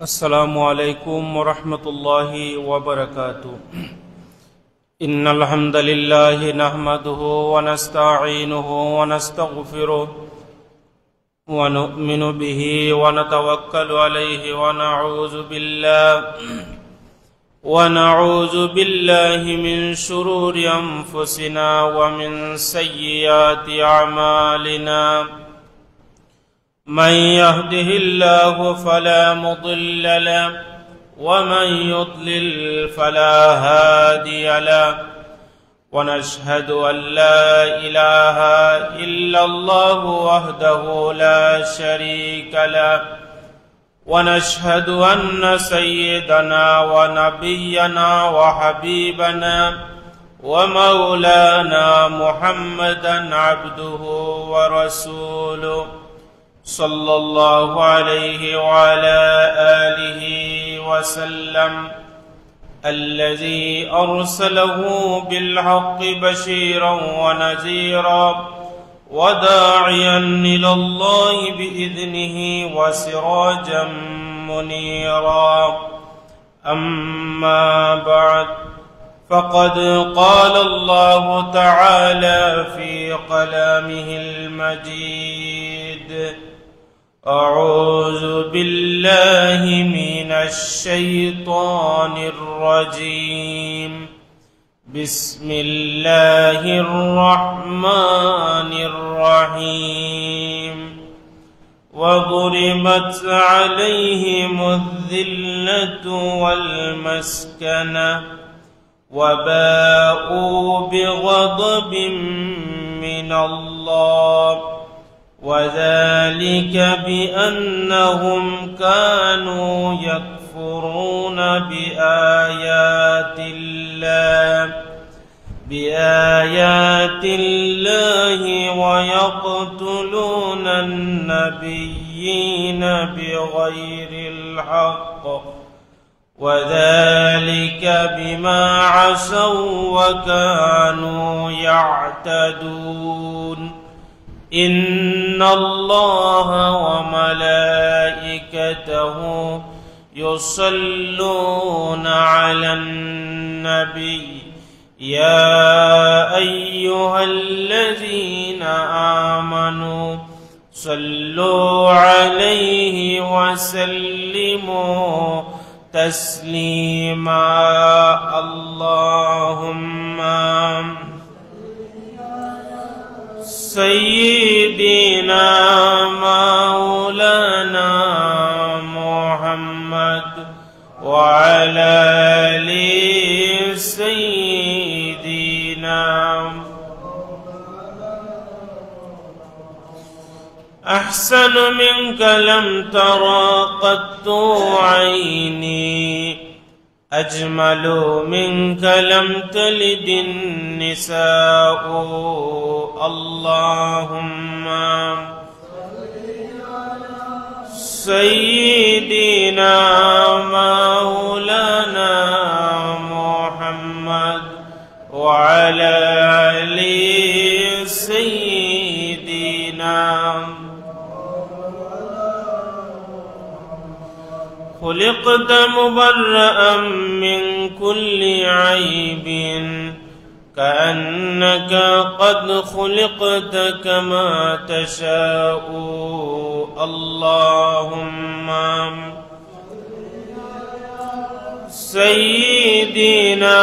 السلام عليكم ورحمة الله وبركاته. إن الحمد لله نحمده ونستعينه ونستغفره ونؤمن به ونتوكل عليه ونعوذ بالله من شرور أنفسنا ومن سيئات أعمالنا. من يهده الله فلا مضل له ومن يضلل فلا هادي له، ونشهد أن لا إله إلا الله وحده لا شريك له، ونشهد أن سيدنا ونبينا وحبيبنا ومولانا محمدا عبده ورسوله صلى الله عليه وعلى آله وسلم، الذي أرسله بالحق بشيرا ونذيرا وداعيا إلى الله بإذنه وسراجا منيرا. أما بعد، فقد قال الله تعالى في كلامه المجيد: أعوذ بالله من الشيطان الرجيم. بسم الله الرحمن الرحيم. وضربت عليهم الذلة والمسكنة وباءوا بغضب من الله، وذلك بأنهم كانوا يكفرون بآيات الله ويقتلون النبيين بغير الحق، وذلك بما عصوا وكانوا يعتدون. إن الله وملائكته يصلون على النبي، يا أيها الذين آمنوا صلوا عليه وسلموا تسليما. اللهم سيدنا مولانا محمد وعلى آل سيدنا. أحسن منك لم ترى قط عيني، أجمل منك لم تلد النساء. اللهم سيدنا مولانا محمد وعلى آل سيدنا. خلقت مبرأ من كل عيب، كأنك قد خلقت كما تشاء. اللهم سيدنا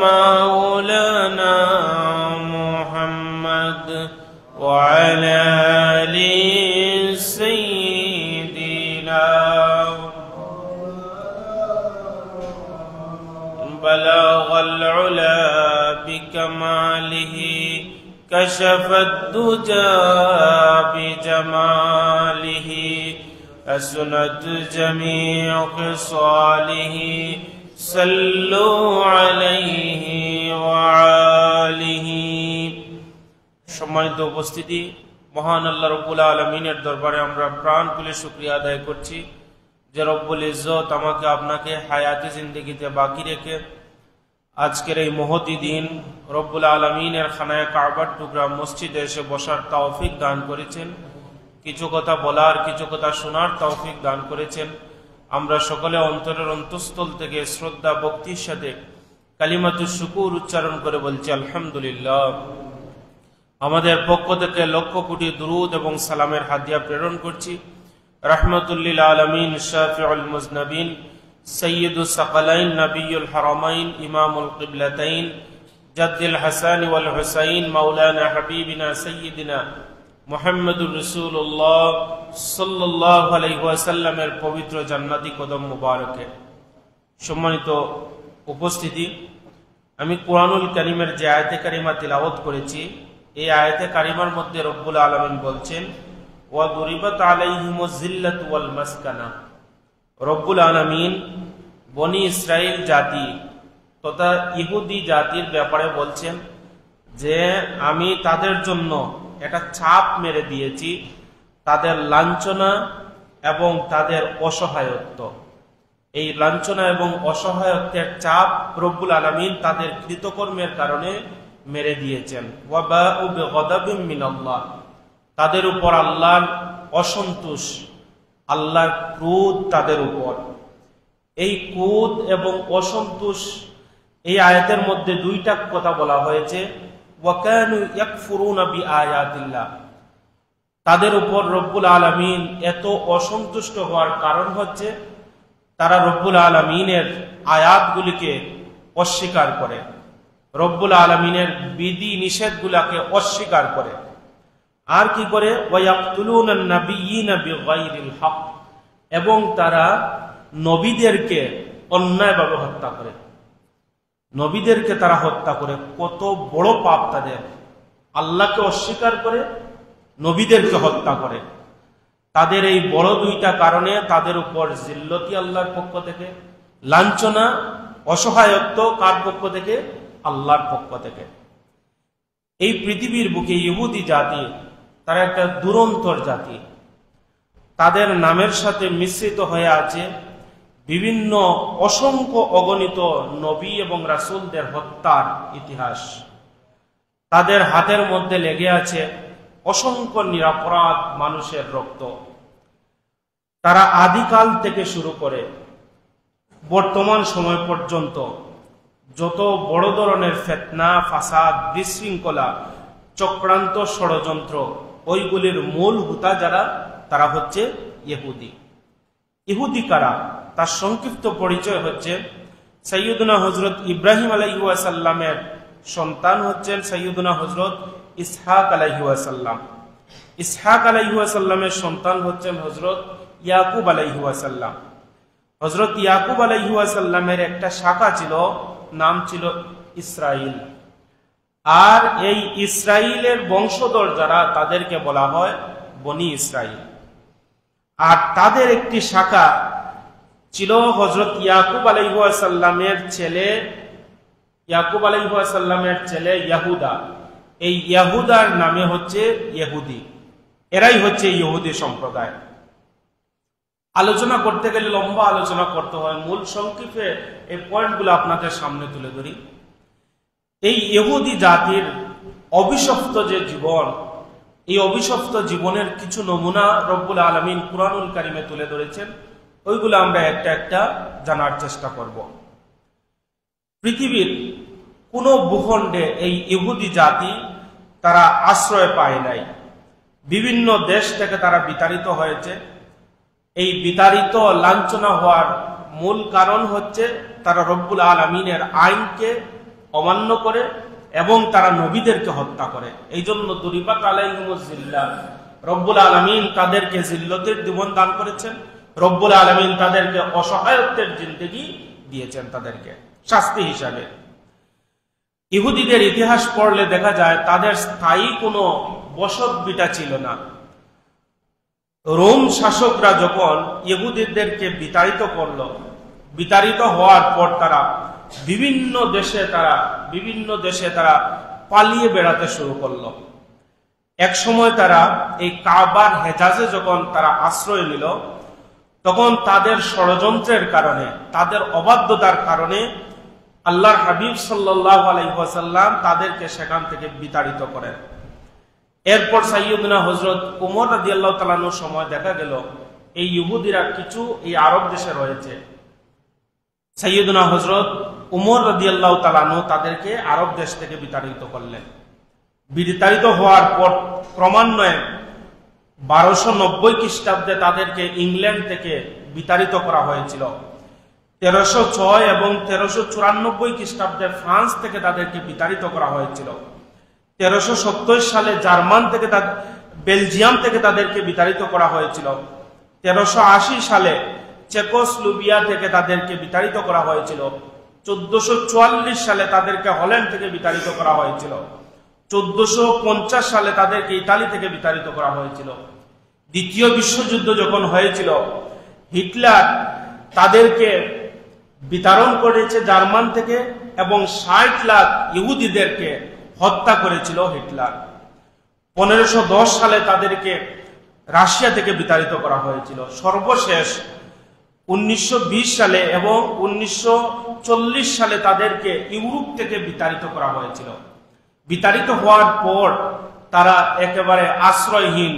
مولانا محمد وعلى آل سيدنا. بلغ العلا بكماله، كشف الدجى بجماله، حسنت جميع خصاله. صلوا عليه وآله। সম্মানিত উপস্থিতি, মহান আল্লাহ রব্বুল আলামিনের দরবারে আমরা প্রাণ খুলে শুকরিয়া আদায় করছি যে রব্বুল ইজ্জত আমাকে আপনাকে হায়াতে জিন্দেগিতে বাকি রেখে আজকের এই মহতি দিন রব্বুল আলামিনের খানায়ে কাবার টুকরা মসজিদে এসে বসার তৌফিক দান করেছেন। কিছু কথা বলার, কিছু কথা শোনার তৌফিক দান করেছেন। আমরা সকলে অন্তরের অন্তঃস্থল থেকে শ্রদ্ধা ভক্তির সাথে কালিমাতুশ শুকুর উচ্চারণ করে বলছি আলহামদুলিল্লাহ। আমাদের পক্ষ থেকে লক্ষ কোটি দুরুদ এবং সালামের হাদিয়া প্রেরণ করছি রাহমাতুল আলামিন, শাফিউল মুজনাবিন, সাইয়্যিদুস সাকালাইন, নবিয়ুল হারামাইন, ইমামুল কিবলাতাইন, জাদ্দুল হাসান ওয়াল হুসাইন, মাওলানা হাবিবিনা সাইয়্যিদিনা মুহাম্মদুর রাসূলুল্লাহ সাল্লাল্লাহু আলাইহি ওয়াসাল্লামের পবিত্র জান্নাতি কদম মুবারকে। সম্মানিত উপস্থিতি, আমি কুরআনুল কারীমের যে আয়াতে কারিমা তিলাওয়াত করেছি, এই আয়াতে কারিমার মধ্যে রব্বুল আলামিন বলছেন ওয়া দুরিবাত আলাইহিমুজ জিল্লাতু ওয়াল মাসকানা। রব্বুল আলামিন বনি ইসরাইল জাতি তথা ইহুদি জাতির ব্যাপারে বলছেন যে আমি তাদের জন্য একটা ছাপ মেরে দিয়েছি, তাদের লাঞ্ছনা এবং তাদের অসহায়ত্ব। এই লাঞ্ছনা এবং অসহায়ত্বের চাপ রব্বুল আলামিন তাদের কৃতকর্মের কারণে মেরে দিয়েছেন। ওয়াবাউ বিগদাবিন মিনাল্লাহ, তাদের উপর আল্লাহর অসন্তোষ, আল্লাহর ক্রোধ তাদের উপর। এই ক্রোধ এবং অসন্তোষ, এই আয়াতের মধ্যে দুইটা কথা বলা হয়েছে। ওয়াকানু ইয়াকফুরুনা বিআয়াতিল্লাহ, তাদের উপর রব্বুল আলামিন এত অসন্তুষ্ট হওয়ার কারণ হচ্ছে তারা রব্বুল আলামিনের আয়াতগুলিকে অস্বীকার করে, রব্বুল আলামিনের বিধি নিষেধগুলোকে অস্বীকার করে। আর কি করে? ওয়ায়াকতুলুনান নাবিয়্যিনা বিগাইরিল হক, এবং তারা নবীদেরকে অন্যায়ভাবে হত্যা করে। নবীদেরকে তারা হত্যা করে, কত বড় পাপ তাদের! আল্লাহকে অস্বীকার করে, নবীদেরকে হত্যা করে। তাদের এই বড় দুইটা কারণে তাদের উপর জিল্লতি আল্লাহর পক্ষ থেকে, লাঞ্ছনা অসহায়ত্ব কার পক্ষ থেকে? আল্লাহর পক্ষ থেকে। এই পৃথিবীর বুকে ইহুদি জাতি তারা একটা দুরন্তর জাতি। তাদের নামের সাথে মিশ্রিত হয়ে আছে বিভিন্ন অসংখ্য অগণিত নবী এবং রাসূলদের হত্যার ইতিহাস। তাদের হাতের মধ্যে লেগে আছে অসংখ্য নিরপরাধ মানুষের রক্ত। তারা আদিকাল থেকে শুরু করে বর্তমান সময় পর্যন্ত যত বড় ধরনের ফিতনা, ফাসাদ, বিশৃঙ্খলা, চক্রান্ত, ষড়যন্ত্র, ওইগুলির মূল হুতা যারা, তারা হচ্ছে ইহুদি। ইহুদি কারা? তার সংক্ষিপ্ত পরিচয় হচ্ছে সাইয়্যিদুনা হযরত ইব্রাহিম আলাইহিস সালামের সন্তান হচ্ছেন সাইয়্যিদুনা হযরত ইসহাক আলাইহিস সালাম। ইসহাক আলাইহিস সালামের সন্তান হচ্ছেন হযরত ইয়াকুব আলাইহিস সালাম। হযরত ইয়াকুব আলাইহিস সালামের একটা শাখা ছিল, নাম ছিল ইসরাইল। আর এই ইসরাইলের বংশধর যারা, তাদেরকে বলা হয় বনি ইসরাইল। আর তাদের একটি শাখা ছিল হযরত ইয়াকুব আলাইহিস সালামের ছেলে, ইয়াকুব আলাইহিস সালামের ছেলে ইয়াহুদা। এই ইয়াহুদার নামে হচ্ছে ইহুদি। এরাই হচ্ছে ইহুদি সম্প্রদায়। আলোচনা করতে গেলে লম্বা আলোচনা করতে হয়, মূল সংক্ষেপে এই পয়েন্টগুলো আপনাদের সামনে তুলে ধরি। এই ইহুদি জাতির অভিশপ্ত যে জীবন, এই অভিশপ্ত জীবনের কিছু নমুনা রব্বুল আলামিন কুরআনুল কারীমে তুলে ধরেছেন। ওইগুলো আমরা একটা একটা জানার চেষ্টা করব। পৃথিবীর কোন ভূখণ্ডে এই ইহুদি জাতি তারা আশ্রয় পায় নাই। বিভিন্ন দেশ থেকে তারা বিতাড়িত হয়েছে। এই বিতাড়িত, লাঞ্ছনা হওয়ার মূল কারণ হচ্ছে তারা রব্বুল আলামিনের আইনকে অমান্য করে এবং তারা নবীদেরকে হত্যা করে। এই জন্য দুরিবাত আলাইহিমুজ জিল্লাহ, রব্বুল আলামিন তাদেরকে জিল্লতের জীবন দান করেছেন। রব্বুল আলামিন তাদেরকে অসহায়ত্বের জিন্দেগি দিয়েছেন, তাদেরকে শাস্তি হিসাবে। ইহুদিদের ইতিহাস পড়লে দেখা যায় তাদের স্থায়ী কোনো বসত বিটা ছিল না। রোম শাসকরা যখন ইহুদিদেরকে বিতাড়িত করল, বিতাড়িত হওয়ার পর তারা বিভিন্ন দেশে তারা পালিয়ে বেড়াতে শুরু করলো। এক সময় তারা এই কাবার হেজাজে যখন তারা আশ্রয় নিল, তখন তাদের ষড়যন্ত্রের কারণে, তাদের অবাধ্যতার কারণে আল্লাহর হাবিব সাল্লাল্লাহু আলাইহি ওয়াসাল্লাম তাদেরকে সেখান থেকে বিতাড়িত করেন। এরপর সাইয়্যিদুনা হযরত ওমর রাদিয়াল্লাহু তাআলা আনহুর সময় দেখা গেল এই ইহুদিরা কিছু এই আরব দেশে রয়েছে। সাইয়্যিদুনা হযরত উমর রাদিয়াল্লাহু তাআলা আনহু তাদেরকে আরব দেশ থেকে বিতাড়িত করলেন। বিতাড়িত হওয়ার পর ক্রমান্বয়ে 1290 খ্রিস্টাব্দে তাদেরকে ইংল্যান্ড থেকে বিতাড়িত করা হয়েছিল। 1306 এবং 1394 খ্রিস্টাব্দে ফ্রান্স থেকে তাদেরকে বিতাড়িত করা হয়েছিল। 1370 সালে জার্মান থেকে বেলজিয়াম থেকে তাদেরকে বিতাড়িত করা হয়েছিল। 1380 সালে চেকোস্লোভাকিয়া থেকে তাদেরকে বিতাড়িত করা হয়েছিল। 1444 সালে তাদেরকে হল্যান্ড থেকে বিতাড়িত করা হয়েছিল। 1450 সালে তাদেরকে ইতালি থেকে বিতাড়িত করা হয়েছিল। দ্বিতীয় বিশ্বযুদ্ধ যখন হয়েছিল, হিটলার তাদেরকে বিতাড়ন করেছে জার্মান থেকে এবং 60 লাখ ইহুদিদেরকে হত্যা করেছিল হিটলার। 1510 সালে তাদেরকে রাশিয়া থেকে বিতাড়িত করা হয়েছিল। সর্বশেষ 1920 সালে এবং 1940 সালে তাদেরকে ইউরোপ থেকে বিতাড়িত করা হয়েছিল। বিতাড়িত হওয়ার পর তারা একেবারে আশ্রয়হীন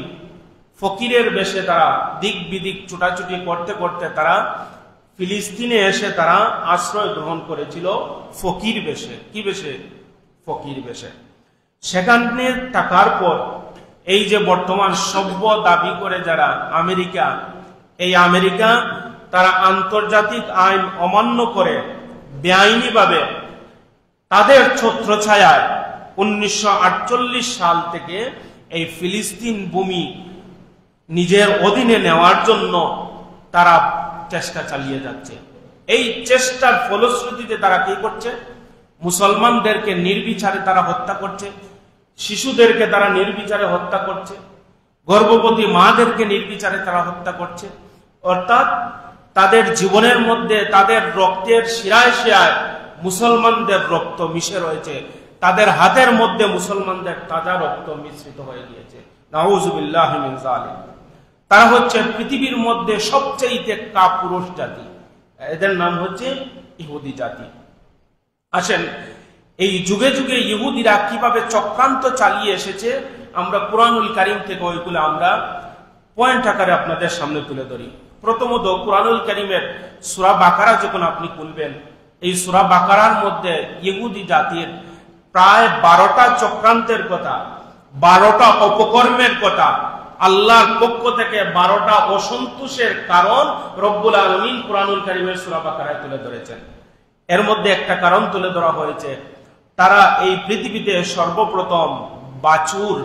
ফকিরের বেশে তারা দিক বিদিক ছুটাছুটি করতে করতে তারা ফিলিস্তিনে এসে তারা আশ্রয় গ্রহণ করেছিল ফকির বেশে। কি বেশে? ফকির বেশে। সেখানে থাকার পর এই যে বর্তমান সভ্য দাবি করে যারা আমেরিকা, এই আমেরিকা তারা আন্তর্জাতিক আইন অমান্য করে বেআইনিভাবে তাদের ছত্রছায়ায় 1948 সাল থেকে এই ফিলিস্তিন ভূমি নিজের অধীনে নেওয়ার জন্য তারা চেষ্টা চালিয়ে যাচ্ছে। এই চেষ্টার ফলশ্রুতিতে তারা কি করছে? মুসলমানদেরকে নির্বিচারে তারা হত্যা করছে, শিশুদেরকে তারা নির্বিচারে হত্যা করছে, গর্ভবতী মাদেরকে নির্বিচারে তারা হত্যা করছে। অর্থাৎ তাদের জীবনের মধ্যে তাদের রক্তের শিরায় শিরায় মুসলমানদের রক্ত মিশে রয়েছে, তাদের হাতের মধ্যে মুসলমানদের তাজা রক্ত মিশ্রিত হয়ে গিয়েছে। নাউযুবিল্লাহি মিন যালিক। তারা হচ্ছে পৃথিবীর মধ্যে সবচেয়ে কাপুরুষ জাতি, এদের নাম হচ্ছে ইহুদি জাতি। আসেন, এই যুগে যুগে ইহুদিরা কিভাবে চক্রান্ত চালিয়ে এসেছে আমরা কুরআনুল কারীম থেকে ওইগুলো আমরা পয়েন্ট আকারে আপনাদের সামনে তুলে ধরি। প্রথমত কুরআনুল কারীমের সূরা বাকারা যখন আপনি খুলবেন, এই সূরা বাকারার মধ্যে ইহুদি জাতির প্রায় 12টা চক্রান্তের কথা, 12টা অপকর্মের কথা, আল্লাহর পক্ষ থেকে 12টা অসন্তোষের কারণ রব্বুল আলামিন কুরআনুল কারীমের সূরা বাকারায় তুলে ধরেছেন। এর মধ্যে একটা কারণ তুলে ধরা হয়েছে, তারা এই পৃথিবীতে সর্বপ্রথম বাছুর,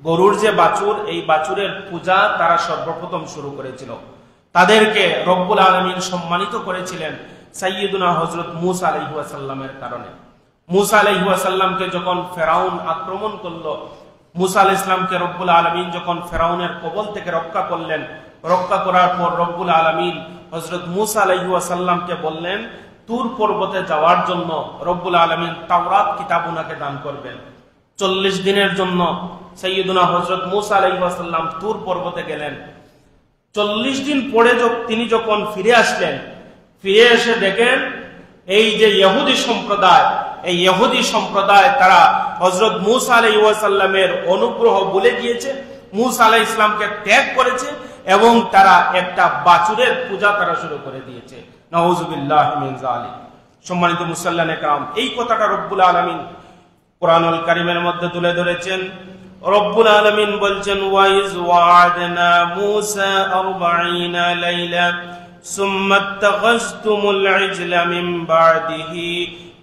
গরুর যে বাছুর, এই বাছুরের পূজা তারা সর্বপ্রথম শুরু করেছিল। তাদেরকে রব্বুল আলামিন সম্মানিত করেছিলেন সাইয়্যিদুনা হযরত মূসা আলাইহিস সালামের কারণে। মূসা আলাইহিস সালামকে যখন ফেরাউন আক্রমণ করলো, মূসা আলাইহিস সালামকে রব্বুল আলামিন যখন ফেরাউনের কবল থেকে রক্ষা করলেন, রক্ষা করার পর রব্বুল আলামিন হযরত মূসা আলাইহিস সালামকে বললেন তুর পর্বতে যাওয়ার জন্য রব্বুল আলামিন তাওরাত কিতাব ওনাকে দান করবেন। 40 দিনের জন্য সাইয়্যিদুনা হযরত মূসা আলাইহিস সালাম তুর পর্বতে গেলেন। 40 দিন পরে তিনি যখন ফিরে আসলেন, ফিরে এসে দেখেন এই যে ইহুদি সম্প্রদায়, এই ইহুদি সম্প্রদায় তারা হযরত মূসা আলাইহিস সালামের অনুগ্রহ ভুলে গিয়েছে, মূসা আলাইহিস সালামকে ত্যাগ করেছে এবং তারা একটা বাছুরের পূজা তারা শুরু করে দিয়েছে। নাউযুবিল্লাহি মিন যালিক। সম্মানিত মুসল্লিয়ানে کرام, এই কথাটা রব্বুল আলামিন কুরআনুল কারীমের মধ্যে তুলে ধরেছেন। রব্বুল আলামিন বলছেন ওয়াইজ ওয়া'আদনা মূসা 40 লাইলা সুম্মা ইত্তাখাযতুমুল ইজলা মিন বা'দিহি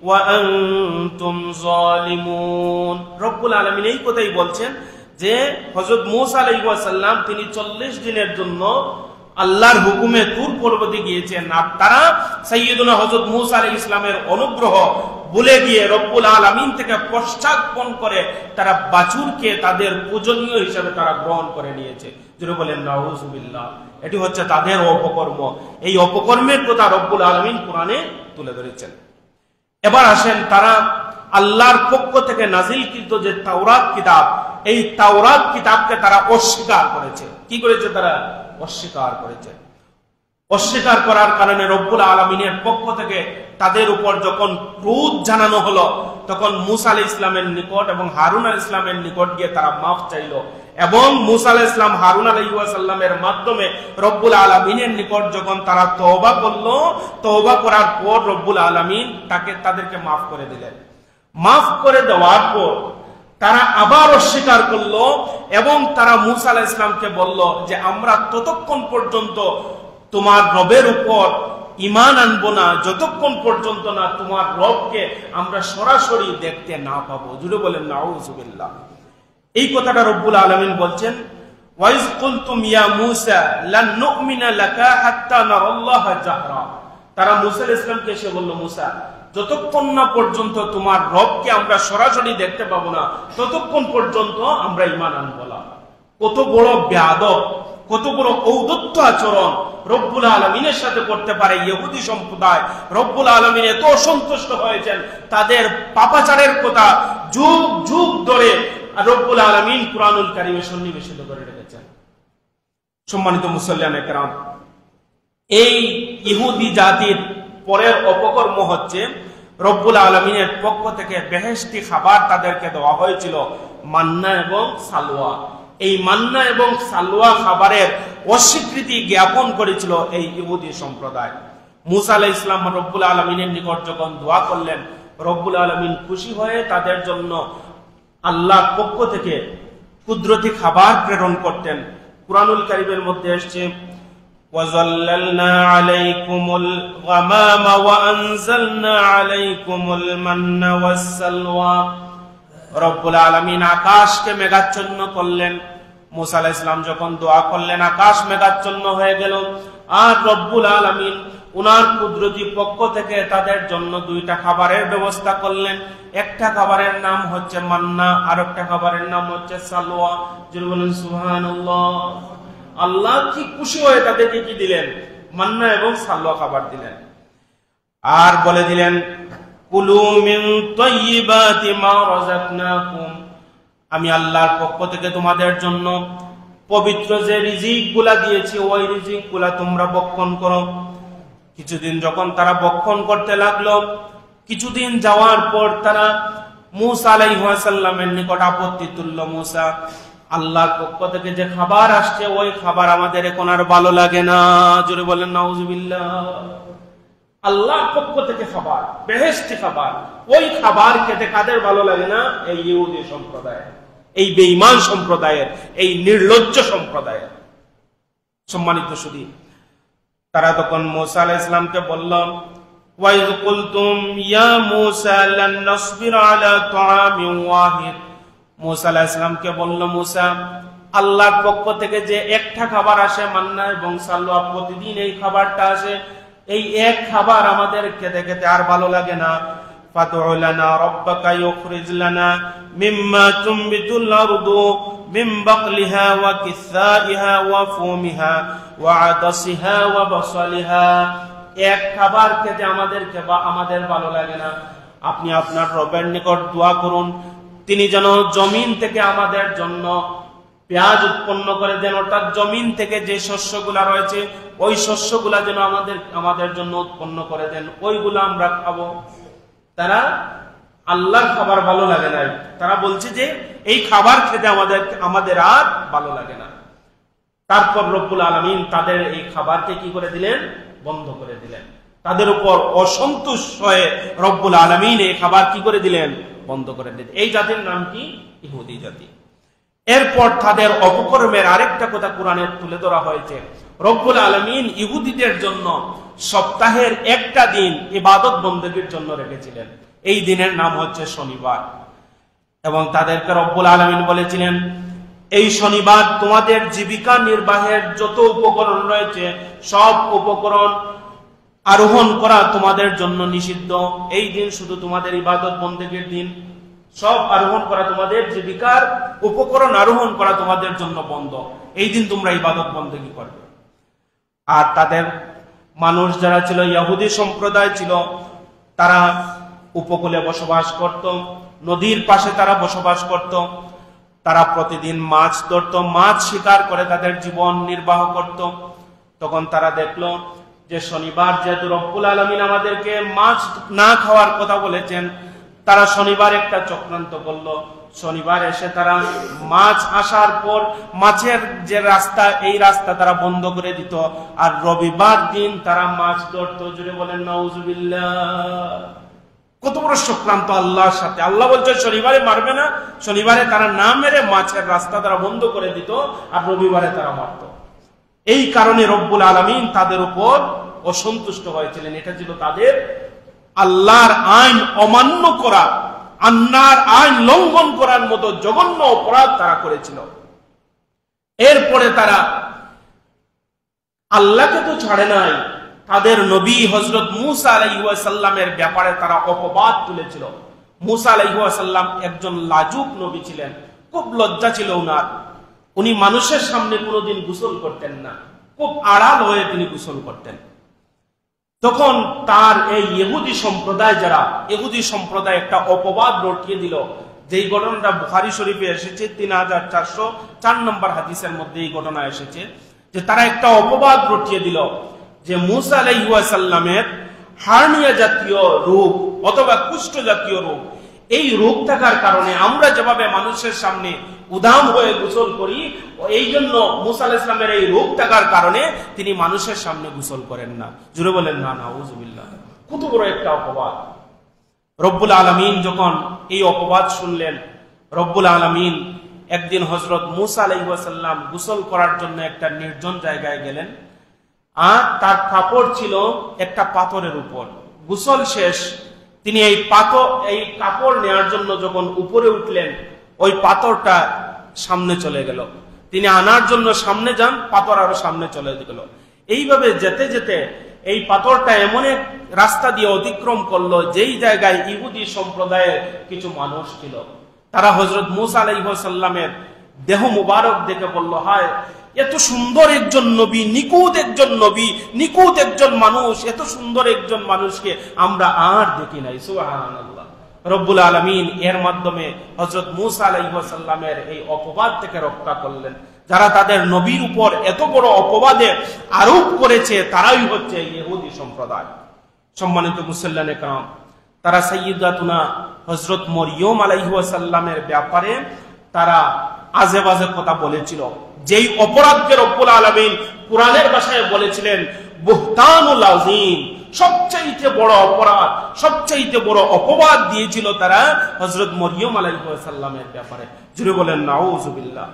ওয়া আনতুম যালিমুন। রব্বুল আলামিন এই কথাই বলছেন যে হযরত মূসা আলাইহিস সালাম তিনি 40 দিনের জন্য আল্লাহর হুকুমে তুর পর্বতে গিয়েছেন, আর তারা সাইয়্যিদুনা হযরত মূসা আলাইহিস সালামের অনুগ্রহ ভুলে গিয়ে রব্বুল আলামিন থেকে পশ্চাৎপণ করে তারা বাছুরকে তাদের পূজনীয় হিসেবে তারা গ্রহণ করে নিয়েছে। যেটা বলেন নাউযুবিল্লাহ, এটি হচ্ছে তাদের অপকর্ম। এই অপকর্মের কথা রব্বুল আলামিন কোরআনে তুলে ধরেছেন। এবার আসেন, তারা আল্লাহর পক্ষ থেকে নাজিলকৃত যে তাওরাত কিতাব, এই তাওরাত কিতাবকে তারা অস্বীকার করেছে। কি করেছে? তারা অস্বীকার করেছে। অস্বীকার করার কারণে রব্বুল আলামিনের পক্ষ থেকে তাদের উপর যখন ক্রোধ জানানো হলো, তখন মূসা আলাইহিস সালামের নিকট এবং হারুন আলাইহিস সালামের নিকট গিয়ে তারা মাফ চাইল এবং মুসা আলাইহিস সালাম হারুন আলাইহিস সালামের মাধ্যমে রব্বুল আলামিনের নিকট যখন তারা তওবা করলো, তওবা করার পর রব্বুল আলামিন তাদেরকে মাফ করে দিলেন। মাফ করে দেওয়ার পর তারা আবার অস্বীকার করলো এবং তারা মুসা আলাইহিস সালামকে বলল যে আমরা ততক্ষণ পর্যন্ত তোমার রবের উপর ঈমান আনবো না যতক্ষণ পর্যন্ত না তোমার রবকে আমরা সরাসরি দেখতে না পাবো। জুড়ে বলেন নাউযুবিল্লাহ। এই কথাটা রব্বুল আলামিন বলছেন, ওয়াইজ কুলতুম ইয়া মূসা লান নুমিনা লাকা হাত্তা নারাল্লাহা জাহরা। তারা মূসা আলাইহিস সালামকে এসে বলল, মূসা যতক্ষণ না পর্যন্ত তোমার রবকে আমরা সরাসরি দেখতে পাবো না ততক্ষণ পর্যন্ত আমরা ঈমান আনবো না। কত বড় বেয়াদব, কত বড় ঔদ্ধত্য আচরণ রব্বুল আলামিনের সাথে করতে পারে ইহুদি সম্প্রদায়। রব্বুল আলামিন এত অসন্তুষ্ট হয়েছেন, তাদের পাপাচারের কথা যুগ যুগ ধরে রব্বুল আলামিন কুরআনুল কারীমে সন্নিবেশিত করে রেখেছেন। সম্মানিত মুসল্লিয়ানে কেরাম, এই ইহুদি জাতির পরের অপকর্ম হচ্ছে রব্বুল আলামিনের পক্ষ থেকে বেহেশতি খাবার তাদেরকে দেওয়া হয়েছিল, মান্না এবং সালওয়া। এই মান্না এবং সালওয়া খাবারের অস্বীকৃতি জ্ঞাপন করেছিল এই ইহুদি সম্প্রদায়। মুসা আলাইহিস সালাম রব্বুল আলামিনের নিকট যখন দোয়া করলেন, রব্বুল আলামিন খুশি হয়ে তাদের জন্য আল্লাহর পক্ষ থেকে কুদরতি খাবার প্রেরণ করতেন। কুরআনুল কারীমের মধ্যে এসেছে, ওয়াযাল্লালনা আলাইকুমুল গামামা ওয়া আনজালনা আলাইকুমুল মান্না ওয়াস সালওয়া। রব্বুল আলামিন আকাশকে মেঘাচ্ছন্ন করলেন। মুসা আলাইহিস সালাম যখন দোয়া করলেন, আকাশ মেঘাচ্ছন্ন হয়ে গেল। আর রব্বুল আলামিন উনার কুদরতি পক্ষ থেকে তাদের জন্য দুইটা খাবারের ব্যবস্থা করলেন। একটা খাবারের নাম হচ্ছে মান্না, আর একটা খাবারের নাম হচ্ছে সালওয়া। যিনি বলেন সুবহানাল্লাহ। আল্লাহ কি খুশি হয়ে তাদেরকে কি দিলেন? মান্না এবং সালওয়া খাবার দিলেন। আর বলে দিলেন, কুলু মিন তাইয়্যিবাতি মা রাযাকনাকুম। আমি আল্লাহর পক্ষ থেকে তোমাদের জন্য পবিত্র যে রিজিকগুলা দিয়েছি ওই রিজিকগুলা তোমরা ভক্ষণ করো। কিছুদিন যখন তারা ভক্ষণ করতে লাগলো, কিছুদিন যাওয়ার পর তারা মূসা আলাইহিস সালামের নিকট আপত্তি তুলল, মূসা আল্লাহর পক্ষ থেকে যে খাবার আসছে ওই খাবার আমাদের এখন আর ভালো লাগে না। জোরে বলেন নাউযুবিল্লাহ। আল্লাহর পক্ষ থেকে খাবার, বেহেশতি খাবার, ওই খাবার খেতে কাদের ভালো লাগে না? এই ইহুদি সম্প্রদায়ের, এই বেঈমান সম্প্রদায়ের, এই নির্লজ্জ সম্প্রদায়ের। সম্মানিত সুধী, তারা তখন মূসা আলাইহিস সালামকে বলল, ওয়াইয কুলতুম ইয়া মূসা লান নাসবিরা আলা তুআমিন ওয়াহিদ। মূসা আলাইহিস সালামকে বলল, মূসা আল্লাহর পক্ষ থেকে যে একটা খাবার আসে মান্না এবং সালওয়া, প্রতিদিন এই খাবারটা আসে, এই এক খাবার আমাদের খেতে খেতে আর ভালো লাগে না। ফাদউ লানা রাব্বাকা ইউখরিজ লানা মিম্মা তুমবিতুল আরদু মিন বাকলিহা ওয়া কিসাইহা ওয়া ফুমিহা ওয়া আদাসিহা ওয়া বাসালিহা। এক খাবার খেতে আমাদের ভালো লাগে না। আপনি আপনার রবের নিকট দোয়া করুন, তিনি যেন জমিন থেকে আমাদের জন্য পেঁয়াজ উৎপন্ন করে দেন, অর্থাৎ জমিন থেকে যে শস্যগুলা রয়েছে ওই শস্যগুলা যেন আমাদের জন্য উৎপন্ন করে দেন, ওইগুলো আমরা খাবো। তারা আল্লাহর খাবার ভালো লাগে না, তারা বলছে যে এই খাবার খেতে আমাদের আর ভালো লাগে না। তারপর রব্বুল আলামিন তাদের এই খাবারকে কি করে দিলেন? বন্ধ করে দিলেন। তাদের উপর অসন্তুষ্ট হয়ে রব্বুল আলামিন এই খাবার কি করে দিলেন? বন্ধ করে দিলেন। এই জাতির নাম কি? ইহুদি জাতি। এরপর তাদের অপকর্মের আরেকটা কথা কোরআনে তুলে ধরা হয়েছে। রব্বুল আলামিন ইহুদিদের জন্য সপ্তাহের একটা দিন ইবাদত বন্দেগীর জন্য রেখেছিলেন। এই দিনের নাম হচ্ছে শনিবার। এবং তাদেরকে রব্বুল আলামিন বলেছিলেন, এই শনিবার তোমাদের জীবিকা নির্বাহের যত উপকরণ রয়েছে সব উপকরণ আরোহণ করা তোমাদের জন্য নিষিদ্ধ। এই দিন শুধু তোমাদের ইবাদত বন্দেগীর দিন। সব আরোহণ করা, তোমাদের জীবিকার উপকরণ আরোহণ করা তোমাদের জন্য বন্ধ। এই দিন তোমরা ইবাদত বন্দেগী করবে। আর তাদের মানুষ যারা ছিল, ইহুদি সম্প্রদায় ছিল, তারা উপকূলে বসবাস করত, নদীর পাশে তারা বসবাস করত। তারা প্রতিদিন মাছ ধরত, মাছ শিকার করে তাদের জীবন নির্বাহ করত। তখন তারা দেখলো যে শনিবার যেহেতু রব্বুল আলামিন আমাদেরকে মাছ না খাওয়ার কথা বলেছেন, তারা শনিবার একটা চক্রান্ত করলো। শনিবার এসে তারা মাছ আসার পর মাছের যে রাস্তা, এই রাস্তা তারা বন্ধ করে দিত, আর রবিবার দিন তারা মাছ ধরত। জুড়ে বলেন নাউজুবিল্লাহ। কত বড় সক্রান্ত আল্লাহর সাথে। আল্লাহ বলছে শনিবারে মারবে না, শনিবারে তারা না মেরে মাছের রাস্তা তারা বন্ধ করে দিত, আর রবিবারে তারা মারত। এই কারণে রব্বুল আলামিন তাদের উপর অসন্তুষ্ট হয়েছিলেন। এটা ছিল তাদের আল্লাহর আইন অমান্য করা, আল্লাহর আইন লঙ্ঘন করার মতো জঘন্য অপরাধ তারা করেছিল। এরপরে তারা আল্লাহকে তো ছাড়ে নাই, তাদের নবী হযরত মূসা আলাইহিস সালামের ব্যাপারে তারা অপবাদ তুলেছিল। মূসা আলাইহিস সালাম একজন লাজুক নবী ছিলেন, খুব লজ্জা ছিল উনার। উনি মানুষের সামনে কোনোদিন গোসল করতেন না, খুব আড়াল হয়ে তিনি গোসল করতেন। তখন তার এই ইহুদি সম্প্রদায়, যারা ইহুদি সম্প্রদায় একটা অপবাদ রটিয়ে দিল, যেই ঘটনাটা বুখারী শরীফে এসেছে 3404 নম্বর হাদিসের মধ্যে এই ঘটনা এসেছে, যে তারা একটা অপবাদ রটিয়ে দিল যে মূসা আলাইহিস সালামের হার্নিয়া জাতীয় রোগ অথবা কুষ্ঠ জাতীয় রোগ, এই রোগ থাকার কারণে আমরা যেভাবে মানুষের সামনে উদাম হয়ে গোসল করি, এই জন্য মূসা আলাইহিস সালামের এই রোগ থাকার কারণে তিনি মানুষের সামনে গোসল করেন না। জুড়ে বলেন না নাউজুবিল্লাহ। কত বড় একটা অপবাদ। রব্বুল আলামিন যখন এই অপবাদ শুনলেন, রব্বুল আলামিন একদিন হযরত মূসা আলাইহিস সালাম গোসল করার জন্য একটা নির্জন জায়গায় গেলেন, আর তার কাপড় ছিল একটা পাথরের উপর। গোসল শেষ, তিনি এই কাপড় নেওয়ার জন্য যখন উপরে উঠলেন, ওই পাথরটা সামনে চলে গেল। তিনি আনার জন্য সামনে যান, পাথর আরো সামনে চলে গেল। এইভাবে যেতে যেতে এই পাথরটা এমন এক রাস্তা দিয়ে অতিক্রম করলো, যেই জায়গায় ইহুদি সম্প্রদায়ের কিছু মানুষ ছিল। তারা হযরত মূসা আলাইহিস সালামের দেহ মুবারক দেখে বলল, হায়, এত সুন্দর একজন নবী, নিখুঁত একজন নবী, নিখুঁত একজন মানুষ, এত সুন্দর একজন মানুষকে আমরা আর দেখি নাই। সুবহানাল্লাহ। রব্বুল আলামিন এর মাধ্যমে হযরত মূসা আলাইহিস সালামের এই অপবাদ থেকে রক্ষা করলেন। যারা তাদের নবীর উপর এত বড় অপবাদে আরোপ করেছে, তারাই হচ্ছে ইহুদি সম্প্রদায়। সম্মানিত মুসল্লিয়ানে কেরাম, তারা সাইয়্যিদাতুনা হযরত মরিয়ম আলাইহিস সালামের ব্যাপারে তারা আজে বাজে কথা বলেছিল, যেই অপরাধকে রব্বুল আলামিন কুরআনের ভাষায় বলেছিলেন বুহতানুল আযীম, সবচেয়ে বড় অপরাধ, সবচেয়ে বড় অপবাদ দিয়েছিল তারা হযরত মরিয়ম আলাইহিস সালামের ব্যাপারে। জুড়ে বলেন নাউজুবিল্লাহ।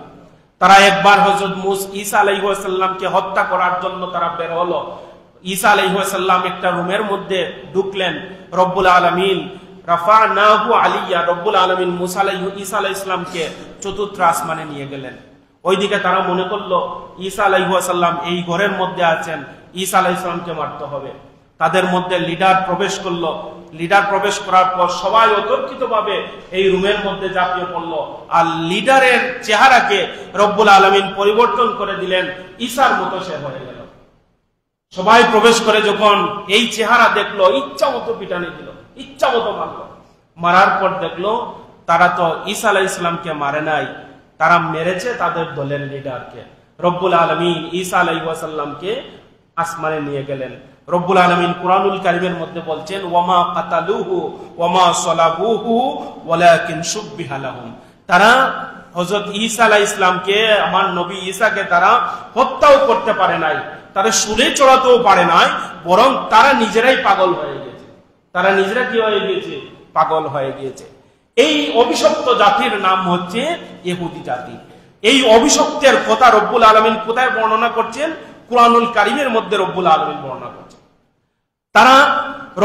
তারা একবার হযরত ঈসা আলাইহিস সালামকে হত্যা করার জন্য তারা বের হলো। ঈসা আলাইহিস সালাম একটা রুমের মধ্যে ঢুকলেন, রব্বুল আলামিন রাফানাহু আলিয়া, রব্বুল আলামিন ঈসা আলাইহিস সালামকে চতুর্থ আসমানে নিয়ে গেলেন। ওইদিকে তারা মনে করলো ঈসা আলাইহিস সালাম এই ঘরের মধ্যে আছেন, ঈসা আলাইহিস সালামকে মারতে হবে। তাদের মধ্যে লিডার প্রবেশ করলো। লিডার প্রবেশ করার পর সবাই অতর্কিতভাবে এই রুমের মধ্যে ঝাঁপিয়ে পড়লো, আর লিডারের চেহারাকে রব্বুল আলামিন পরিবর্তন করে দিলেন, ঈসার মতো সে হয়ে গেল। সবাই প্রবেশ করে যখন এই চেহারা দেখলো, ইচ্ছা মতো পিটানি দিল, ইচ্ছা মতো মারলো। মারার পর দেখলো তারা তো ঈসা আলাইহিস সালামকে মারে নাই, তারা মেরেছে তাদের দলের লিডারকে। রব্বুল আলামিন ঈসা আলাইহিস সালামকে আসমানে নিয়ে গেলেন। রব্বুল আলামিন কুরআনুল কারীমের মধ্যে বলছেন, ওয়ামা কাতালুহু ওয়ামা সালাবুহু ওয়ালাকিন শুববিহা লাহুম। তারা হযরত ঈসা আলাইহিস সালামকে, আমার নবী ঈসাকে তারা হত্যাও করতে পারে নাই, তারা শুলে চড়াতেও পারে নাই, বরং তারা নিজেরাই পাগল হয়ে গেছে। তারা নিজেরা কি হয়ে গিয়েছে? পাগল হয়ে গিয়েছে। এই অভিশপ্ত জাতির নাম হচ্ছে ইহুদি জাতি। এই অভিশপ্তের কথা রব্বুল আলামিন কোথায় বর্ণনা করছেন? কুরআনুল কারীমের মধ্যে রব্বুল আলামিন বর্ণনা করছেন। তারা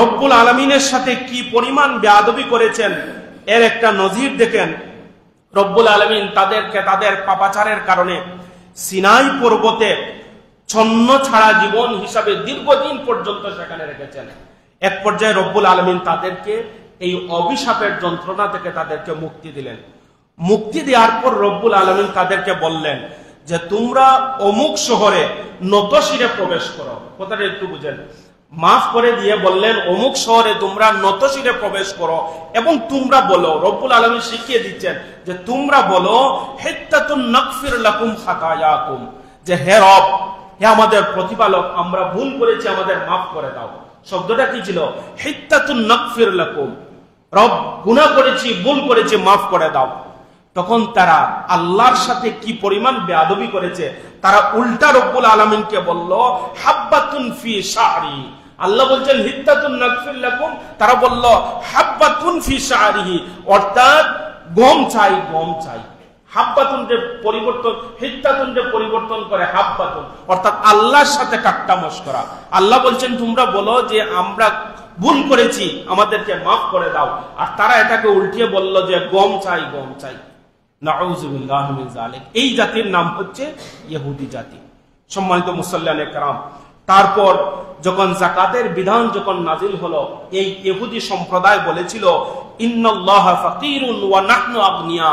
রব্বুল আলামিনের সাথে কি পরিমাণ বেয়াদবি করেছেন এর একটা নজির দেখেন। রব্বুল আলামিন তাদেরকে তাদের পাপাচারের কারণে সিনাই পর্বতে ছন্ন ছাড়া জীবন হিসাবে দীর্ঘদিন পর্যন্ত সেখানে রেখেছেন। এক পর্যায়ে রব্বুল আলামিন তাদেরকে এই অভিশাপের যন্ত্রণা থেকে তাদেরকে মুক্তি দিলেন। মুক্তি দেওয়ার পর রব্বুল আলামিন তাদেরকে বললেন যে তোমরা অমুক শহরে নতশিরে প্রবেশ করো। কথাটা একটু বুঝেন, মাফ করে দিয়ে বললেন অমুক শহরে তোমরা নতশিরে প্রবেশ করো এবং তোমরা বলো, রব্বুল আলামিন শিখিয়ে দিচ্ছেন যে তোমরা বলো হিত্তাতুন নাগফির লাকুম খাতায়াকুম, যে হে রব, হে আমাদের প্রতিপালক, আমরা ভুল করেছি, আমাদের মাফ করে দাও। শব্দটা কি ছিল? হিত্তাতুন নাগফির লাকুম, রব গুনাহ করেছি, ভুল করেছি, মাফ করে দাও। তখন তারা আল্লাহর সাথে কি পরিমাণ বেয়াদবি করেছে, তারা উল্টা রব্বুল আলামিনকে বলল হাব্বাতুন ফি শা'রি, আল্লাহ বলছেন হিত্তাতুন নাগফির লাকুম, তারা বলল হাব্বাতুন ফি শা'রিহি, অর্থাৎ গম চাই, গম চাই। হাব্বাতুন যে পরিবর্তন, হিত্তাতুন যে পরিবর্তন করে হাব্বাতুন, অর্থাৎ আল্লাহর সাথে ঠাট্টা মশকরা। আল্লাহ বলছেন তোমরা বলো যে আমরা ভুল করেছি, আমাদেরকে মাফ করে দাও, আর তারা এটাকে উল্টিয়ে বলল যে গম চাই, গম চাই। নাউযুবিল্লাহি মিন যালিক। এই জাতির নাম হচ্ছে ইহুদি জাতি। সম্মানিত মুসল্লিয়ানে কেরাম, তারপর যখন যাকাতের বিধান যখন নাজিল হলো, এই ইহুদি সম্প্রদায় বলেছিল ইন্নাল্লাহা ফাকিরুন ওয়া নাহনু আগনিয়া।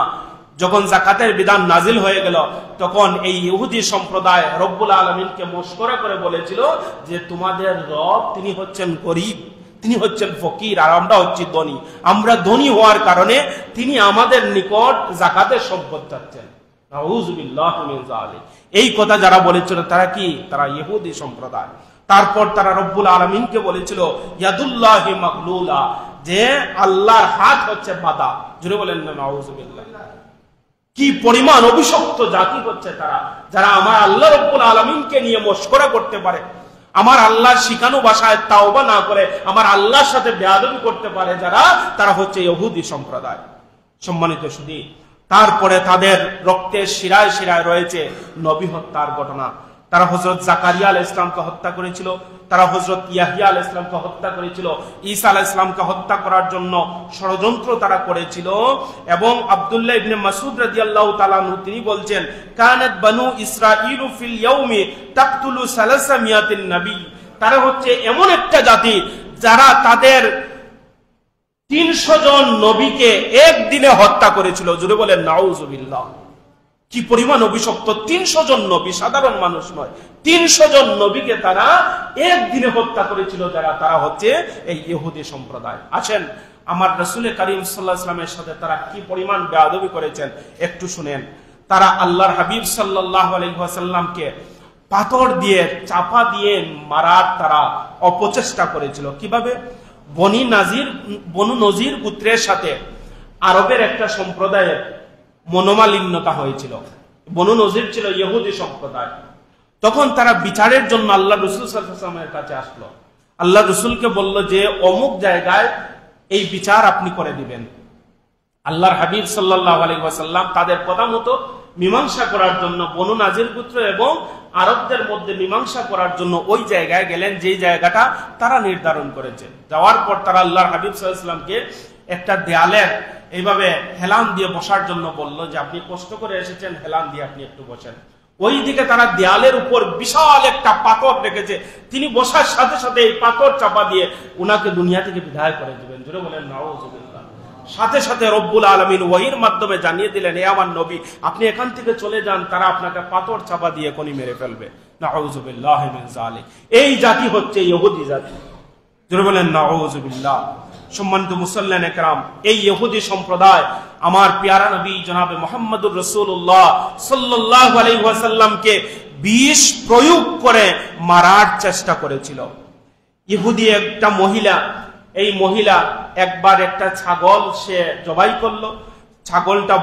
যখন যাকাতের বিধান নাজিল হয়ে গেল, তখন এই ইহুদি সম্প্রদায় রব্বুল আলামিনকে মশকরা করে বলেছিল যে তোমাদের রব তিনি হচ্ছেন গরীব, তিনি হচ্ছেন ফকির, আর আমরা হচ্ছি ধনী। আমরা ধনী হওয়ার কারণে তিনি আমাদের নিকট যাকাতের সম্পদ চাচ্ছেন। নাউযুবিল্লাহি মিন যালিক। এই কথা যারা বলেছিল তারা কি? তারা ইহুদি সম্প্রদায়। তারপর তারা রব্বুল আলামিনকে বলেছিল ইয়াদুল্লাহি মাগলুলা, যে আল্লাহর হাত হচ্ছে বাঁধা। জুড়ে বলেন না নাউযুবিল্লাহ। কি পরিমাণ অভিশপ্ত জাতি হচ্ছে তারা, যারা আমার আল্লাহ রব্বুল আলামিনকে নিয়ে মশকরা করতে পারে, আমার আল্লাহর শিখানো ভাষায় তাওবা না করে আমার আল্লাহর সাথে বেয়াদবি করতে পারে যারা, তারা হচ্ছে ইহুদি সম্প্রদায়। সম্মানিত সুধী, তারপরে তাদের রক্তের শিরায় শিরায় রয়েছে নবী হত্যার ঘটনা। তারা হযরত জাকারিয়া আলাইহিস সালামকে হত্যা করেছিল, তারা হযরত ইয়াহইয়া আলাইহিস সালামকে হত্যা করেছিল, ঈসা আলাইহিস সালামকে হত্যা করার জন্য ষড়যন্ত্র তারা করেছিল। এবং আব্দুল্লাহ ইবনে মাসউদ রাদিয়াল্লাহু তাআলা আনহু তিনি বলছেন কানাত বানু ইসরাঈলু ফিল ইয়াউমি তাকতুলু 300 নবী। তারা হচ্ছে এমন একটা জাতি যারা তাদের 300 জন নবীকে একদিনে হত্যা করেছিল। জুড়ে বলেন নাউযুবিল্লাহ। কি পরিমাণ অভিশপ্ত! 300 জন নবী, সাধারণ মানুষ নয়, 300 জন নবীকে তারা একদিনে হত্যা করেছিল, যারা তারা হচ্ছে এই ইহুদি সম্প্রদায়। আসেন আমার রাসূল কারীম সাল্লাল্লাহু আলাইহি ওয়াসাল্লামের সাথে তারা কি পরিমাণ বেয়াদবি করেছেন একটু শুনেন। তারা আল্লাহর হাবিব সাল্লাল্লাহু আলাইহি ওয়াসাল্লামকে পাথর দিয়ে চাপা দিয়ে মারার তারা অপচেষ্টা করেছিল। কিভাবে? বনু নজির গোত্রের সাথে আরবের একটা সম্প্রদায়ের মনোমালিন্যতা হয়েছিল। বনু নজির ছিল ইহুদি সম্প্রদায়। তখন তারা বিচারের জন্য আল্লাহ রাসূল সাল্লাল্লাহু আলাইহি ওয়াসাল্লামের কাছে আসলো। আল্লাহ রাসূলকে বলল যে অমুক জায়গায় এই বিচার আপনি করে দিবেন। আল্লাহর হাবিব সাল্লাল্লাহু আলাইহি ওয়াসাল্লাম তাদের কথা মতো মীমাংসা করার জন্য বনু নাজির গোত্র এবং আরবদের মধ্যে মীমাংসা করার জন্য ওই জায়গায় গেলেন, যেই জায়গাটা তারা নির্ধারণ করেছে। যাওয়ার পর তারা আল্লাহর হাবিব সাল্লাল্লাহু আলাইহি ওয়াসাল্লামকে একটা দেয়ালের এইভাবে হেলান দিয়ে বসার জন্য বলল যে আপনি কষ্ট করে এসেছেন, হেলান দিয়ে আপনি একটু বসেন। ওই দিকে তারা দেয়ালের উপর বিশাল একটা পাথর রেখেছে, তিনি বসার সাথে সাথে এই পাথর চাপা দিয়ে উনাকে দুনিয়া থেকে বিদায় করে দিবেন। জোরে বলেন নাউযুবিল্লাহ। সাথে সাথে রব্বুল আলামিন ওহীর মাধ্যমে জানিয়ে দিলেন, এ আমার নবী আপনি এখান থেকে চলে যান, তারা আপনাকে পাথর চাপা দিয়ে কোনি মেরে ফেলবে। নাউযুবিল্লাহি মিন যালিক। এই জাতি হচ্ছে ইহুদি জাতি। জোরে বলেন নাউযুবিল্লাহ। সম্মানিত মুসল্লিয়ানে কেরাম, এই ইহুদি সম্প্রদায় আমার পেয়ারা নবী জনাবে মুহাম্মদুর রাসূলুল্লাহ সাল্লাল্লাহু আলাইহি ওয়াসাল্লামকে বিষ প্রয়োগ করে মারার চেষ্টা করেছিল। ইহুদি একটা মহিলা, এই মহিলা একবার একটা ছাগল সে জবাই করলো, ছাগলটা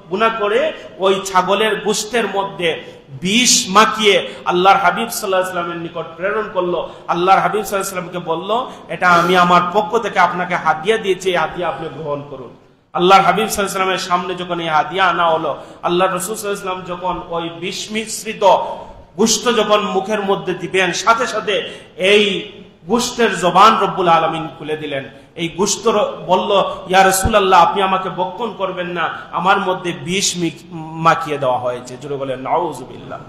বুনা করে ওই ছাগলের গোশতের মধ্যে বিষ মাখিয়ে আল্লাহর হাবিব সাল্লাল্লাহু আলাইহি ওয়াসাল্লামের নিকট প্রেরণ করলো। আল্লাহর হাবিব সাল্লাল্লাহু আলাইহি ওয়াসাল্লামকে বলল, এটা আমি আমার পক্ষ থেকে আপনাকে হাদিয়া দিয়েছি, এই হাদিয়া আপনি গ্রহণ করুন। আল্লাহর হাবিব সাল্লাল্লাহু আলাইহি ওয়াসাল্লামের সামনে যখন এই হাদিয়া আনা হলো, আল্লাহর রাসূল সাল্লাল্লাহু আলাইহি ওয়াসাল্লাম যখন ওই বিষ মিশ্রিত গোশত যখন মুখের মধ্যে দিবেন, সাথে সাথে এই গোশতের জবান রব্বুল আলামিন খুলে দিলেন। এই গোশত বলল, ইয়া রাসূলুল্লাহ আপনি আমাকে বক্ষণ করবেন না, আমার মধ্যে বিষ মাখিয়ে দেওয়া হয়েছে। জোরে বলেন নাউযুবিল্লাহ।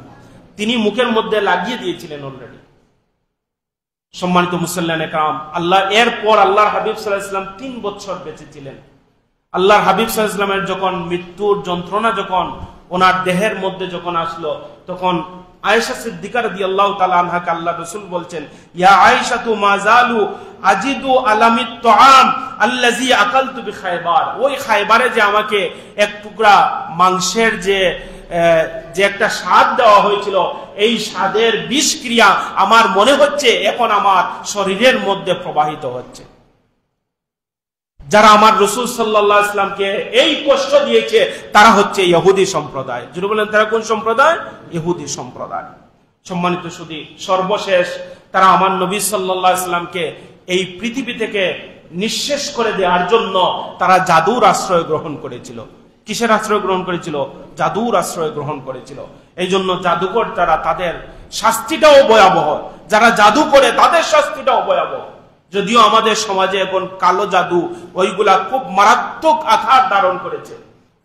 তিনি মুখের মধ্যে লাগিয়ে দিয়েছিলেন অলরেডি। সম্মানিত মুসল্লিয়ানে কেরাম, এরপর আল্লাহর হাবিব সাল্লাল্লাহু আলাইহি ওয়াসাল্লাম 3 বছর বেঁচে ছিলেন। আল্লাহর হাবিব সাল্লাল্লাহু আলাইহি ওয়াসাল্লামের যখন মৃত্যুর যন্ত্রণা যখন ওনার দেহের মধ্যে যখন আসলো, তখন আয়েশা সিদ্দিকা রাদিয়াল্লাহু তাআলা আনহাকে আল্লাহর রাসূল বলছেন, ইয়া আয়েশা তু মাযালু আজিদু আলামিত তুআম আল্লাযী আকালতু বিখায়বার। ওই খায়বারে যে আমাকে এক টুকরা মাংসের যে একটা স্বাদ দেওয়া হয়েছিল, এই স্বাদের বিষক্রিয়া আমার মনে হচ্ছে এখন আমার শরীরের মধ্যে প্রবাহিত হচ্ছে। যারা আমার রাসূল সাল্লাল্লাহু আলাইহি ওয়াসাল্লামকে এই কষ্ট দিয়েছে তারা হচ্ছে ইহুদি সম্প্রদায়। যদি বলেন তারা কোন সম্প্রদায়? ইহুদি সম্প্রদায়। সম্মানিত সুধী, সর্বশেষ তারা আমার নবী সাল্লাল্লাহু আলাইহি ওয়াসাল্লামকে এই পৃথিবী থেকে নিঃশেষ করে দেওয়ার জন্য তারা জাদুর আশ্রয় গ্রহণ করেছিল। কিসের আশ্রয় গ্রহণ করেছিল? জাদুর আশ্রয় গ্রহণ করেছিল। এই জন্য জাদুকর যারা, তাদের শাস্তিটাও ভয়াবহ। যারা জাদু করে তাদের শাস্তিটাও ভয়াবহ। যদিও আমাদের সমাজে এখন কালো জাদু ওইগুলা খুব মারাত্মক আকার ধারণ করেছে,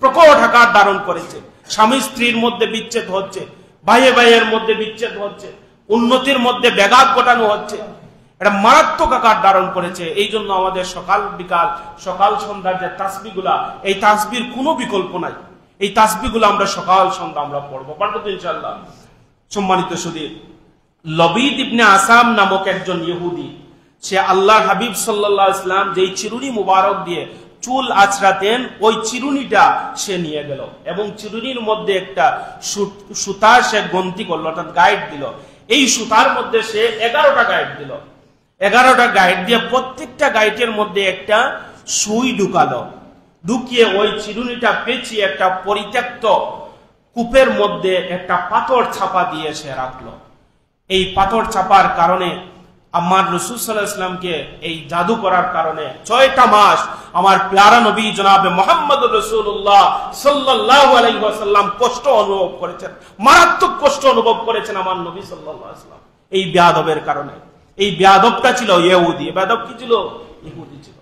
প্রকট আকার ধারণ করেছে। স্বামী স্ত্রীর মধ্যে বিচ্ছেদ হচ্ছে, ভাইয়ে ভাইয়ের মধ্যে বিচ্ছেদ হচ্ছে, উন্নতির মধ্যে ব্যাঘাত ঘটানো হচ্ছে। এটা মারাত্মক আকার ধারণ করেছে। এই জন্য আমাদের সকাল বিকাল, সকাল সন্ধ্যার যে তাসবিহগুলা, এই তাসবির কোনো বিকল্প নাই। এই তাসবিহগুলো আমরা সকাল সন্ধ্যা আমরা পড়বো, পারবো তো ইনশাআল্লাহ। সম্মানিত সুধী, লবিদ ইবনে আসাম নামক একজন ইহুদি, সে আল্লাহর হাবিব সাল্লাল্লাহু আলাইহি ওয়াসাল্লাম যেই চিরুনি মুবারক দিয়ে চুল আঁচড়াতেন, ওই চিরুনিটা সে নিয়ে গেল এবং চিরুনির মধ্যে একটা সুতা সে গন্তি করলো, অর্থাৎ গাইড দিল। এই সুতার মধ্যে সে 11টা গাইড দিল। 11টা গাইড দিয়ে প্রত্যেকটা গাইডের মধ্যে একটা সুই ঢুকালো। ঢুকিয়ে ওই চিরুনিটা পেঁচিয়ে একটা পরিত্যক্ত কূপের মধ্যে একটা পাথর চাপা দিয়ে সে রাখলো। এই পাথর চাপার কারণে আমার রাসূল সাল্লাল্লাহু আলাইহি ওয়াসাল্লামকে এই জাদু করার কারণে 6টা মাস আমার প্যারা নবী জনাবে মুহাম্মদুর রাসূলুল্লাহ সাল্লাল্লাহু আলাইহি ওয়াসাল্লাম কষ্ট অনুভব করেছেন, মারাত্মক কষ্ট অনুভব করেছেন আমার নবী সাল্লাল্লাহু আলাইহি ওয়াসাল্লাম এই বেয়াদবের কারণে। এই বেয়াদবটা ছিল ইহুদি। বেয়াদব কি ছিল? ইহুদি ছিল।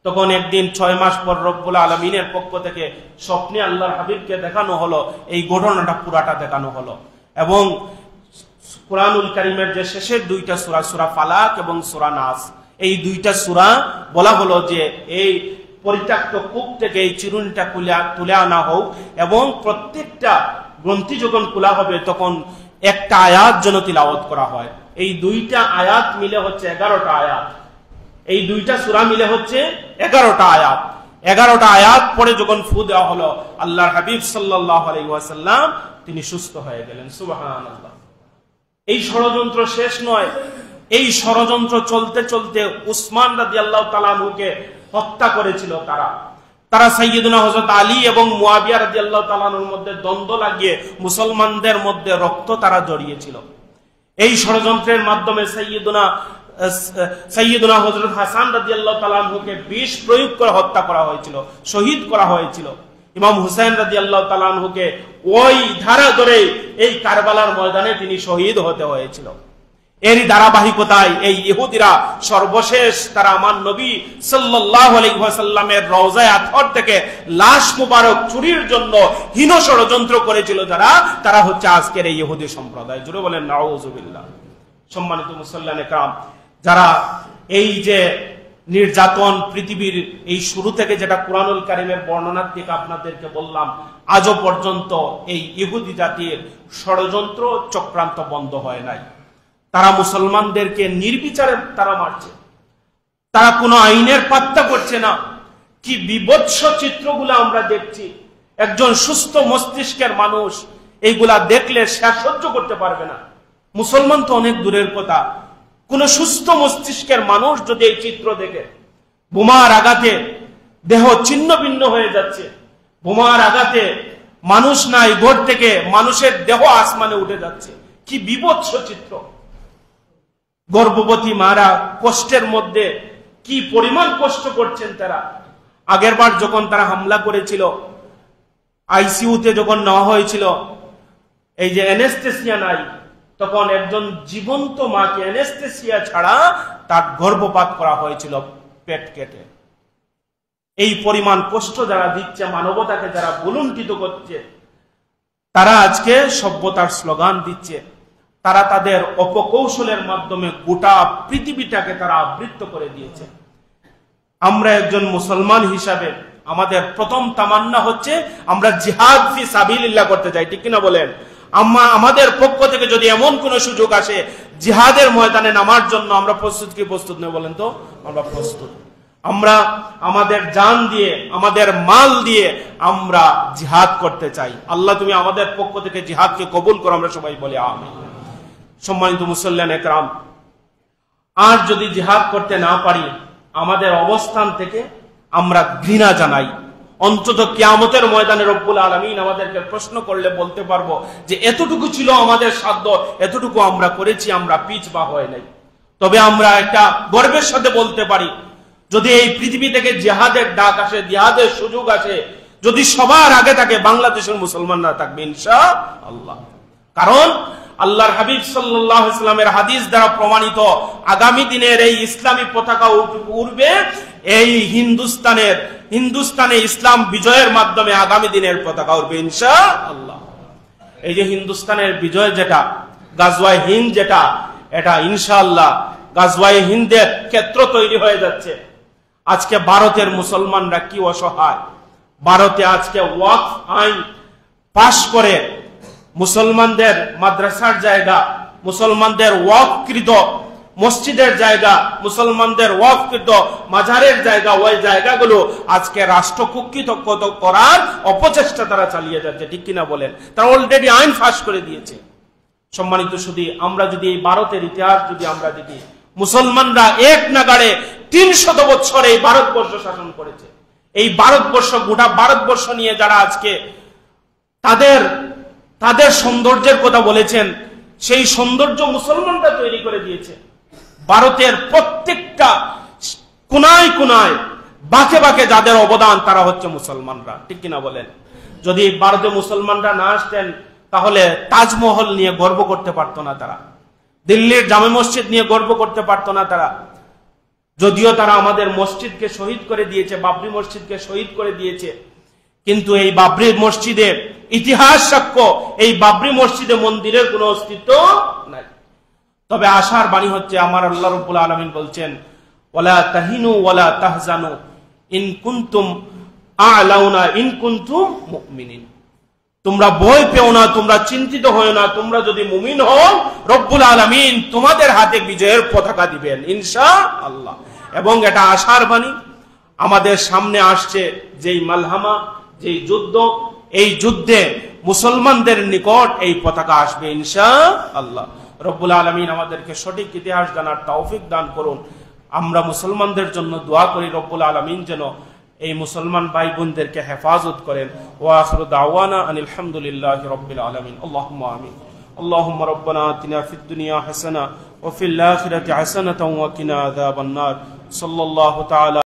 তখন একদিন 6 মাস পর রব্বুল আলামিনের পক্ষ থেকে স্বপ্নে আল্লাহর হাবিবকে দেখানো হলো, এই ঘটনাটা পুরাটা দেখানো হলো। এবং কুরআনুল কারীমের যে শেষের 2টা সূরা, সূরা ফালাক এবং সূরা নাস, এই 2টা সূরা বলা হলো যে এই পরিত্যক্ত কূপ থেকে এই চিরুনিটা তুলে আনা হোক এবং প্রত্যেকটা গ্রন্থি যখন খোলা হবে তখন একটা আয়াত যেন তিলাওয়াত করা হয়। এই 2টা আয়াত মিলে হচ্ছে 11টা আয়াত। এই 2টা সূরা মিলে হচ্ছে 11টা আয়াত। 11টা আয়াত পরে যখন ফু দেওয়া হলো, আল্লাহর হাবিব সাল্লাল্লাহু আলাইহি ওয়াসাল্লাম তিনি সুস্থ হয়ে গেলেন। সুবহানাল্লাহ। এই ষড়যন্ত্র শেষ নয়। এই ষড়যন্ত্র চলতে চলতে উসমান রাদিয়াল্লাহু তাআলা আনহুকে হত্যা করেছিল তারা সাইয়্যিদুনা হযরত আলী এবং মুয়াবিয়া রাদিয়াল্লাহু তাআলা আনহুর মধ্যে দ্বন্দ্ব লাগিয়ে মুসলমানদের মধ্যে রক্ত তারা জড়িয়েছিল। এই ষড়যন্ত্রের মাধ্যমে সাইয়্যিদুনা হযরত হাসান রাদিয়াল্লাহু তাআলা আনহুকে বিষ প্রয়োগ করে হত্যা করা হয়েছিল, শহীদ করা হয়েছিল। ইমাম হুসাইন রাদিয়াল্লাহু তাআলা আনহুকে ওই ধারা ধরে এই কারবালার ময়দানে তিনি শহীদ হতে হয়েছিল। এরই ধারাবাহিকতায় এই ইহুদিরা সর্বশেষ তারা আমার নবী সাল্লাল্লাহু আলাইহি ওয়াসাল্লামের রওজায়ে আতহর থেকে লাশ মুবারক চুরির জন্য হীন ষড়যন্ত্র করেছিল তারা হচ্ছে আজকের এই ইহুদি সম্প্রদায়। জুড়ে বলেন নাউযুবিল্লাহ। সম্মানিত মুসল্লিয়ানে কেরাম, যারা এই যে নির্যাতন পৃথিবীর এই শুরু থেকে যেটা কুরআনুল কারীমের বর্ণনার দিকে আপনাদেরকে বললাম, আজও পর্যন্ত এই ইহুদি জাতির ষড়যন্ত্র চক্রান্ত বন্ধ হয় নাই। তারা মুসলমানদেরকে নির্বিচারে তারা মারছে, তারা কোনো আইনের পাত্তা করছে না। কি বিভৎস চিত্রগুলো আমরা দেখছি। একজন সুস্থ মস্তিষ্কের মানুষ এইগুলা দেখলে সে সহ্য করতে পারবে না। মুসলমান তো অনেক দূরের কথা, কোন সুস্থ মস্তিষ্কের মানুষ যদি এই চিত্র দেখে, বোমার আঘাতে দেহ ছিন্ন ভিন্ন হয়ে যাচ্ছে, বোমার আঘাতে মানুষ নাই, ঘর থেকে মানুষের দেহ আসমানে উঠে যাচ্ছে, কি বিভৎস চিত্র। গর্ভবতী মারা কষ্টের মধ্যে কি পরিমাণ কষ্ট করছেন তারা। আগের বার যখন তারা হামলা করেছিল, আইসিইউতে যখন নেওয়া হয়েছিল, এই যে অ্যানেস্থেসিয়া নাই, তখন একজন জীবন্ত মাকে অ্যানেস্থেসিয়া ছাড়া তার গর্ভপাত করা হয়েছিল পেট কেটে। এই পরিমাণ কষ্ট যারা দিচ্ছে, মানবতাকে যারা বুলুণ্ঠিত করছে, তারা আজকে সভ্যতার স্লোগান দিচ্ছে। তারা তাদের অপকৌশলের মাধ্যমে গোটা পৃথিবীটাকে তারা আবৃত করে দিয়েছে। আমরা একজন মুসলমান হিসাবে আমাদের প্রথম তামান্না হচ্ছে আমরা জিহাদ ফি সাবিলিল্লাহ করতে চাই, ঠিক কিনা বলেন? আমাদের পক্ষ থেকে যদি এমন কোন সুযোগ আসে জিহাদের ময়দানে নামার জন্য, আমরা প্রস্তুত কি প্রস্তুত নেই বলেন তো? আমরা প্রস্তুত। আমরা আমাদের জান দিয়ে, আমাদের মাল দিয়ে আমরা জিহাদ করতে চাই। আল্লাহ তুমি আমাদের পক্ষ থেকে জিহাদকে কবুল করো, আমরা সবাই বলি আমিন। সম্মানিত মুসল্লিয়ানে কেরাম, আর যদি জিহাদ করতে না পারি, আমাদের অবস্থান থেকে আমরা ঘৃণা জানাই। অন্তত কিয়ামতের ময়দানে রব্বুল আলামিন আমাদেরকে প্রশ্ন করলে বলতে পারবো যে এতটুকু ছিল আমাদের সাধ্য, এতটুকু আমরা করেছি, আমরা পিছপা হয় নাই। তবে আমরা একটা গর্বের সাথে বলতে পারি, যদি এই পৃথিবী থেকে জিহাদের ডাক আসে, জিহাদের সুযোগ আসে, যদি সবার আগে থাকে বাংলাদেশের মুসলমানরা থাকবে ইনশাআল্লাহ। কারণ আল্লাহর হাবিব সাল্লাল্লাহু আলাইহি ওয়াসাল্লামের হাদিস দ্বারা প্রমাণিত আগামী দিনের এই ইসলামী পতাকা উড়বে এই হিন্দুস্তানে ইসলাম বিজয়ের মাধ্যমে আগামী দিনের পতাকা উড়বে ইনশাআল্লাহ। এই যে হিন্দুস্তানের বিজয় যেটা, গাজওয়ায়ে হিন্দ যেটা, এটা ইনশাআল্লাহ গাজওয়ায়ে হিন্দের ক্ষেত্র তৈরি হয়ে যাচ্ছে। আজকে ভারতের মুসলমানরা কি অসহায়। ভারতে আজকে ওয়াকফ আইন পাশ করে মুসলমানদের মাদ্রাসার জায়গা, মুসলমানদের ওয়াকফকৃত মসজিদের জায়গা, মুসলমানদের ওয়াকফকৃত মাজারের জায়গা, ওই জায়গাগুলো আজকে রাষ্ট্র কুক্ষিত করার অপচেষ্টা তারা চালিয়ে যাচ্ছে, ঠিক কিনা বলেন? তারা অলরেডি আইন পাশ করে দিয়েছে। সম্মানিত সুধী, আমরা যদি এই ভারতের ইতিহাস যদি আমরা দেখি, মুসলমানরা এক নাগাড়ে 300 বছর এই ভারতবর্ষ শাসন করেছে। এই ভারতবর্ষ, গোটা ভারতবর্ষ নিয়ে যারা আজকে তাদের সৌন্দর্যের কথা বলেছেন, সেই সৌন্দর্য মুসলমানরা তৈরি করে দিয়েছে। ভারতের প্রত্যেকটা কোনায় কোনায়, বাঁকে বাঁকে যাদের অবদান, তারা হচ্ছে মুসলমানরা, ঠিক কিনা বলেন? যদি ভারতে মুসলমানরা না আসতেন তাহলে তাজমহল নিয়ে গর্ব করতে পারতো না তারা, দিল্লির জামে মসজিদ নিয়ে গর্ব করতে পারতো না তারা। যদিও তারা আমাদের মসজিদকে শহীদ করে দিয়েছে, বাবরি মসজিদকে শহীদ করে দিয়েছে, কিন্তু এই বাবরি মসজিদের ইতিহাস সাক্ষ্য, এই বাবরি মসজিদে মন্দিরের কোনো অস্তিত্ব নাই। তবে আশার বাণী হচ্ছে, আমার আল্লাহ রাব্বুল আলামিন বলছেন, ওয়ালা তাহিনু ওয়ালা তাহজানু ইন কুনতুম আ'লাউনা ইন কুনতুম মুমিনিন। তোমরা ভয় পেও না, তোমরা চিন্তিত হও না, তোমরা যদি মুমিন হও রব্বুল আলামিন তোমাদের হাতে বিজয়ের পতাকা দিবেন ইনশাআল্লাহ। এবং এটা আশার বাণী। আমাদের সামনে আসছে যেই মালহামা, যেই যুদ্ধ, এই যুদ্ধে মুসলমানদের নিকট এই পতাকা আসবে ইনশাআল্লাহ। রব্বুল আলামিন আমাদেরকে সঠিক ইতিহাস জানার তৌফিক দান করুন। আমরা মুসলমানদের জন্য দোয়া করি, রব্বুল আলামিন যেন এই মুসলমান ভাই বোনদেরকে হেফাজত করেন। ওয়া আখিরু দাওয়ানা আনিল হামদুলিল্লাহি রাব্বিল আলামিন। আল্লাহুম্মা আমিন। আল্লাহুম্মা রাব্বানা আতিনা ফিদ দুনিয়া হাসানাহ ওয়া ফিল আখিরাতি হাসানাতাও ওয়া কিনা আযাবান নার। সাল্লাল্লাহু তাআলা